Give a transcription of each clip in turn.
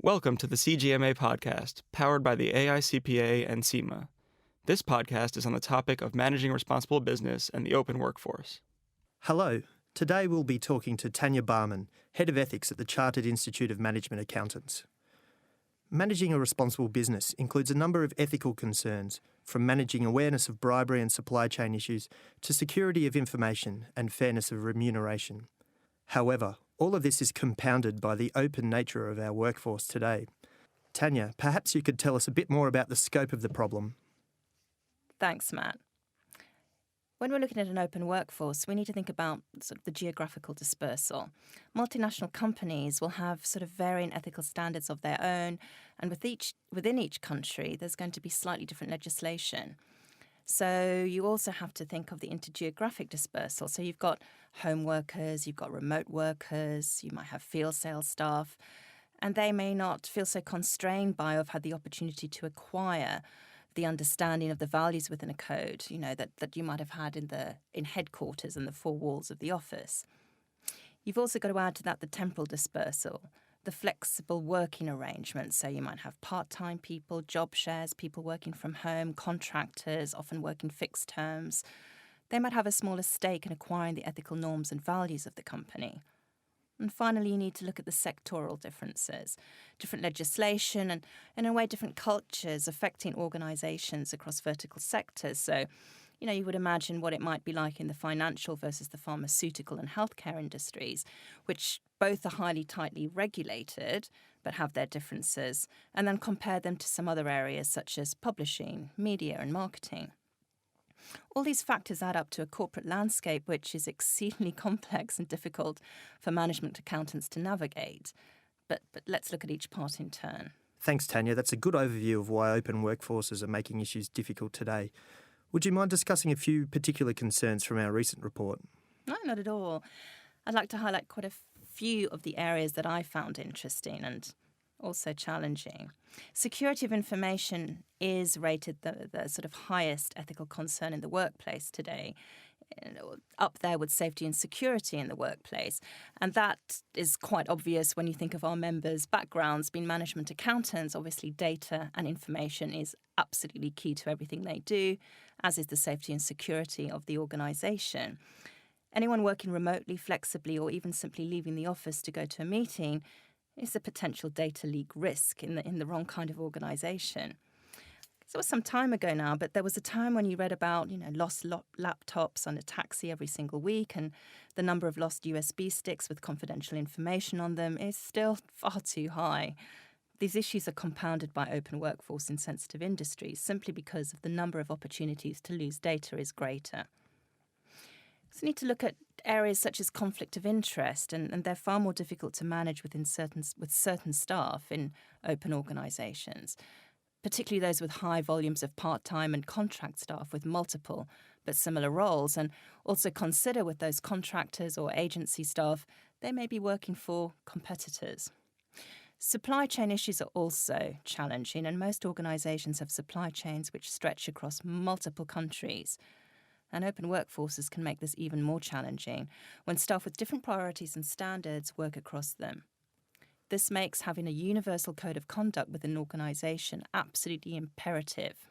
Welcome to the CGMA podcast, powered by the AICPA and CIMA. This podcast is on the topic of managing responsible business and the open workforce. Hello. Today we'll be talking to Tanya Barman, Head of Ethics at the Chartered Institute of Management Accountants. Managing a responsible business includes a number of ethical concerns, from managing awareness of bribery and supply chain issues to security of information and fairness of remuneration. However, all of this is compounded by the open nature of our workforce today. Tanya, perhaps you could tell us a bit more about the scope of the problem. Thanks, Matt. When we're looking at an open workforce, we need to think about sort of the geographical dispersal. Multinational companies will have sort of varying ethical standards of their own, and within each country, there's going to be slightly different legislation. So you also have to think of the intergeographic dispersal. So you've got home workers, you've got remote workers, you might have field sales staff, and they may not feel so constrained by or have had the opportunity to acquire the understanding of the values within a code, that you might have had in headquarters and the four walls of the office. You've also got to add to that the temporal dispersal, the flexible working arrangements. So you might have part-time people, job shares, people working from home, contractors, often working fixed terms. They might have a smaller stake in acquiring the ethical norms and values of the company. And finally, you need to look at the sectoral differences, different legislation and, in a way, different cultures affecting organisations across vertical sectors. So, you would imagine what it might be like in the financial versus the pharmaceutical and healthcare industries, which both are highly tightly regulated but have their differences, and then compare them to some other areas such as publishing, media and marketing. All these factors add up to a corporate landscape which is exceedingly complex and difficult for management accountants to navigate. But let's look at each part in turn. Thanks, Tanya. That's a good overview of why open workforces are making issues difficult today. Would you mind discussing a few particular concerns from our recent report? No, not at all. I'd like to highlight quite a few of the areas that I found interesting and also challenging. Security of information is rated the sort of highest ethical concern in the workplace today, up there with safety and security in the workplace. And that is quite obvious when you think of our members' backgrounds. Being management accountants, obviously data and information is absolutely key to everything they do, as is the safety and security of the organisation. Anyone working remotely, flexibly, or even simply leaving the office to go to a meeting is a potential data leak risk in the wrong kind of organisation. So it was some time ago now, but there was a time when you read about, lost laptops on a taxi every single week, and the number of lost USB sticks with confidential information on them is still far too high. These issues are compounded by open workforce in sensitive industries simply because of the number of opportunities to lose data is greater. So we need to look at areas such as conflict of interest, and they're far more difficult to manage with certain staff in open organisations, particularly those with high volumes of part-time and contract staff with multiple but similar roles. And also consider with those contractors or agency staff, they may be working for competitors. Supply chain issues are also challenging, and most organisations have supply chains which stretch across multiple countries. And open workforces can make this even more challenging when staff with different priorities and standards work across them. This makes having a universal code of conduct within an organisation absolutely imperative.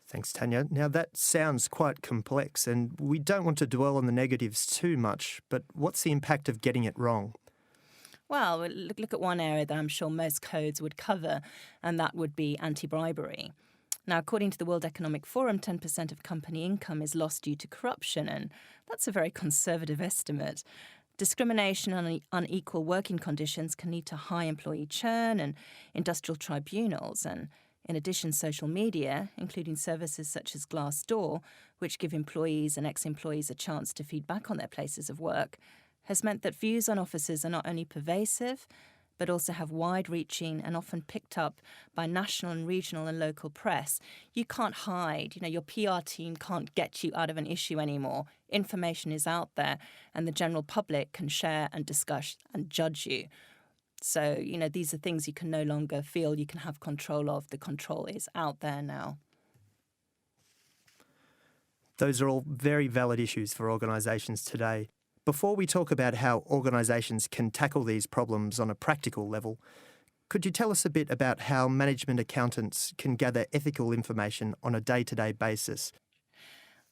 Thanks, Tanya. Now, that sounds quite complex, and we don't want to dwell on the negatives too much, but what's the impact of getting it wrong? Well, look at one area that I'm sure most codes would cover, and that would be anti-bribery. Now, according to the World Economic Forum, 10% of company income is lost due to corruption, and that's a very conservative estimate. Discrimination and unequal working conditions can lead to high employee churn and industrial tribunals. And in addition, social media, including services such as Glassdoor, which give employees and ex-employees a chance to feed back on their places of work, has meant that views on offices are not only pervasive, but also have wide-reaching and often picked up by national and regional and local press. You can't hide. Your PR team can't get you out of an issue anymore. Information is out there, and the general public can share and discuss and judge you. So, these are things you can no longer feel you can have control of. The control is out there now. Those are all very valid issues for organisations today. Before we talk about how organisations can tackle these problems on a practical level, could you tell us a bit about how management accountants can gather ethical information on a day-to-day basis?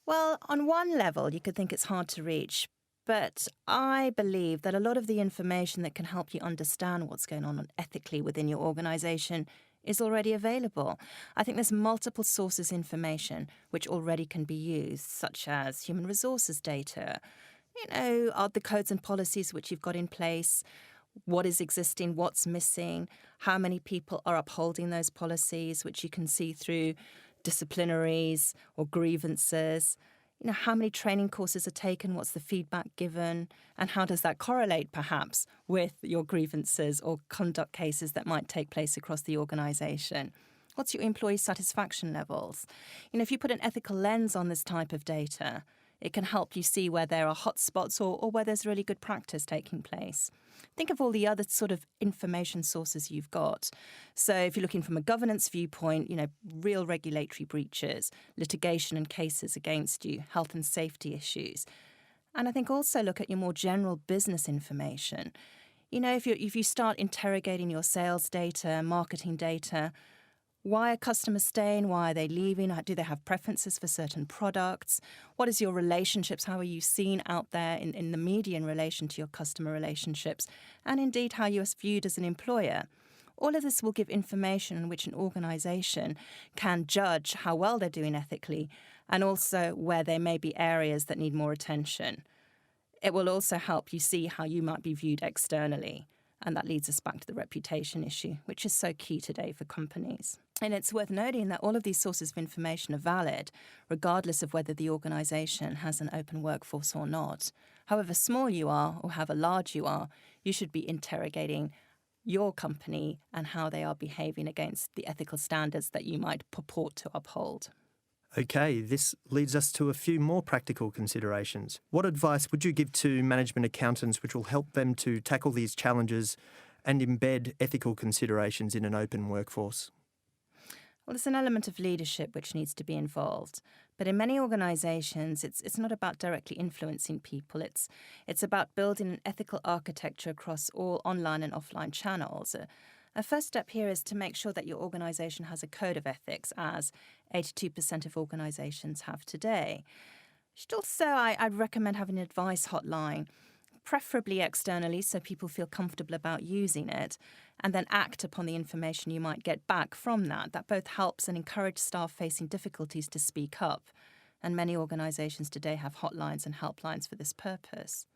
Well, on one level, you could think it's hard to reach, but I believe that a lot of the information that can help you understand what's going on ethically within your organisation is already available. I think there's multiple sources of information which already can be used, such as human resources data, are the codes and policies which you've got in place, what is existing, what's missing, how many people are upholding those policies, which you can see through disciplinaries or grievances. How many training courses are taken, what's the feedback given, and how does that correlate perhaps with your grievances or conduct cases that might take place across the organisation? What's your employee satisfaction levels? If you put an ethical lens on this type of data, it can help you see where there are hotspots or where there's really good practice taking place. Think of all the other sort of information sources you've got. So if you're looking from a governance viewpoint, real regulatory breaches, litigation and cases against you, health and safety issues. And I think also look at your more general business information. If you start interrogating your sales data, marketing data, why are customers staying? Why are they leaving? Do they have preferences for certain products? What is your relationships? How are you seen out there in the media in relation to your customer relationships? And indeed, how you are viewed as an employer. All of this will give information in which an organisation can judge how well they're doing ethically and also where there may be areas that need more attention. It will also help you see how you might be viewed externally. And that leads us back to the reputation issue, which is so key today for companies. And it's worth noting that all of these sources of information are valid, regardless of whether the organisation has an open workforce or not. However small you are or however large you are, you should be interrogating your company and how they are behaving against the ethical standards that you might purport to uphold. Okay, this leads us to a few more practical considerations. What advice would you give to management accountants which will help them to tackle these challenges and embed ethical considerations in an open workforce? Well, there's an element of leadership which needs to be involved. But in many organisations, it's not about directly influencing people. It's about building an ethical architecture across all online and offline channels. A first step here is to make sure that your organisation has a code of ethics, as 82% of organisations have today. I'd recommend having an advice hotline, preferably externally so people feel comfortable about using it, and then act upon the information you might get back from that. That both helps and encourages staff facing difficulties to speak up. And many organisations today have hotlines and helplines for this purpose.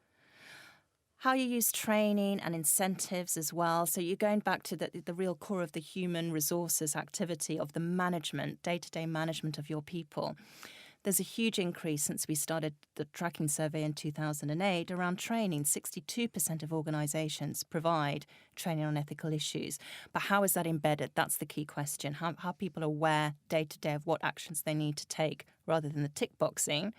How you use training and incentives as well. So you're going back to the real core of the human resources activity of the management, day-to-day management of your people. There's a huge increase since we started the tracking survey in 2008 around training. 62% of organisations provide training on ethical issues. But how is that embedded? That's the key question. How people are aware day-to-day of what actions they need to take rather than the tick boxing.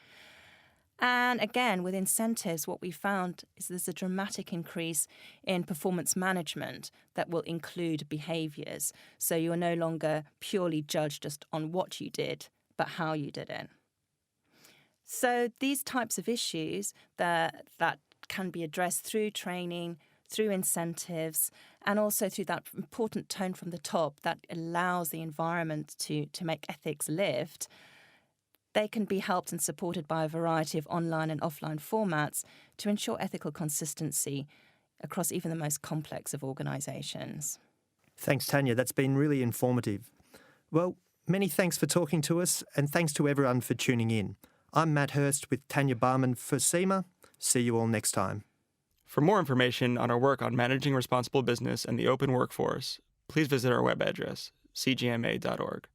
And again, with incentives, what we found is there's a dramatic increase in performance management that will include behaviours. So you're no longer purely judged just on what you did, but how you did it. So these types of issues that can be addressed through training, through incentives, and also through that important tone from the top that allows the environment to make ethics lived, they can be helped and supported by a variety of online and offline formats to ensure ethical consistency across even the most complex of organisations. Thanks, Tanya. That's been really informative. Well, many thanks for talking to us, and thanks to everyone for tuning in. I'm Matt Hurst with Tanya Barman for CIMA. See you all next time. For more information on our work on managing responsible business and the open workforce, please visit our web address, cgma.org.